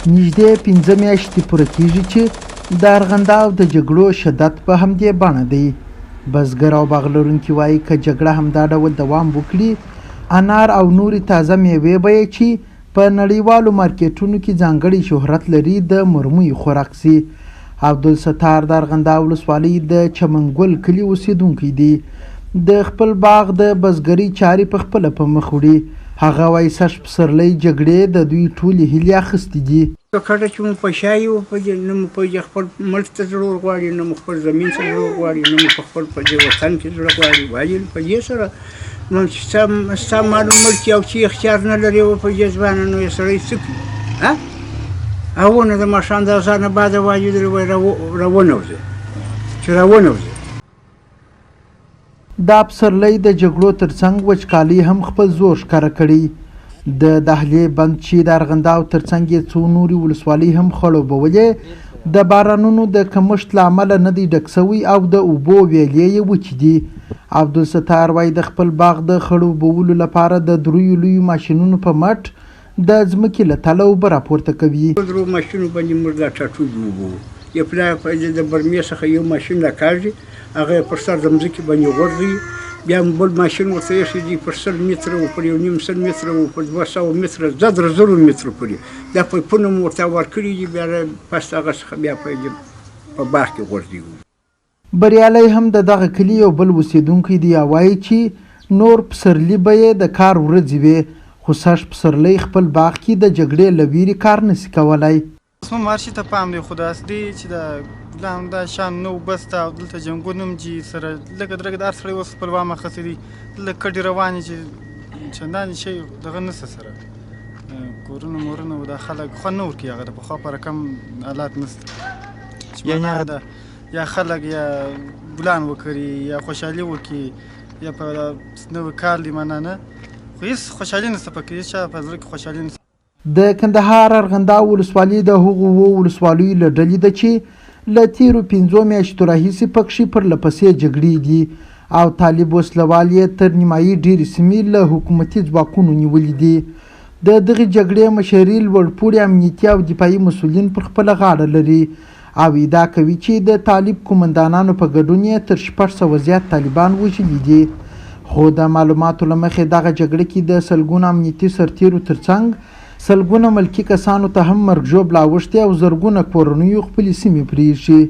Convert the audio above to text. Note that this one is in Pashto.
نږدې 15 میاشتې پوره کیږي چې د ارغنداب د جګړو شدت په همدې بڼه دی. بزګر او باغ لرونکي وایي که جګړه همدا ډول دوام وکړي، انار او نورې تازه میوې به یې چې په نړیوالو مارکیټونو کې ځانګړی شهرت لري د مرمیو خوراک سي. عبدالستار د ارغنداب ولسوالۍ د چمنګل کلي اوسیدونکی دی. د خپل باغ د بزګرۍ چارې په خپله په مخ وړي. هغه وایي سږ پسرلۍ جګړې د دوی ټولې هیلې اخیستې دي. کله چې مو په شا یو په دې نه مو په خپل ملک ته زړه غواړي، نه مو خپل زمین ته زړه غواړي، نه مو په خپل په دې وطن کې زړه غواړي. وایي په دې سره ستا معلوم ملک یو چې اختیار نه لري په دې ځوانه نو یې سړی څه کوي؟ اوونه د ماښام د اذان نه بعده وایي راونوځي چې راونوځي. دا پسرلی د جګړو ترڅنګ وچکالۍ هم خپل زور ښکاره کړی. د دهلې بند چې د ارغنداب ترڅنګ یې څو نورې ولسوالۍ هم خړوبولې، د بارانونو د کمښت له امله نه دی ډک سوی او د اوبو ویلې یې وچې دي. عبدالستار وایي د خپل باغ د خړوبولو لپاره د دریو لویو ماشینونو په مټ د ځمکې له تله اوبه راپورته کوي. درو ماشینو باندې موږ دا ټاټوبې اوبه یو پلار د برمې څخه یو ماشین راکاږي، هغه یې پر سر د ځمکې باندې غورځوي، بیا بل ماشین ورته ایښی دی پر 100 متره و پر 1.5 متره و پر 200 متره زر متره پورې دا پایپونه مو ورته ورکړي دي. بیا پس هغه څخه بیا په باغ کې غورځوي. بریالی هم د دغه کلي یو بل اوسیدونکی دی. وایي چې نور پسرلي به یې د کار ورځې وې، خو سږ پسرلی خپل باغ کې د جګړې له ویرې کار نشي کولی. مارشي ته پام دی، خو داسې دی چې د ګلان دا شان نو بس ته او دلته جنګونه هم چې سره لږه درګه د هر سړی اوس خپل وامه خسې دي. دلته کډې روانې چې چندانې شی دغه نشته سره کورونه مورونه و دا خلک خوند نه ورکوي. هغه د پخوا په رقم حالات نشته چې معنی ده یا خلک یا ګلان وکري یا خوشحالي وکړي یا په نوی کال دی معنا نه، خو هېڅ خوشحالي نشته پکې، هېڅ چا په زړه کې خوشحالي نشته. د کندهار ارغنداب ولسوالي د هغو 7 ولسوالیو له ډلې ده چې له تیرو 5 میاشتو راهیسې پکښې پرله پسې جګړې دي او طالب وسلوال یې تر نیمایي ډېرې سیمې له حکومتي ځواکونو نیولې دي. د دغې جګړې مشري لوړپوړي امنیتي او دفاعي مسؤلین پر خپله غاړه لري او ادعا کوي چې د طالب قومندانانو په ګډون یې تر 600 زیات طالبان وژلي دي. خو د معلوماتو له مخې دغه جګړه کې د سلګونو امنیتي سرتیرو ترڅنګ سلګونه ملکي کسانو ته هم مرګ ژوبله اوښتې او زرګونه کورنیو خپلې سیمې پرېښي.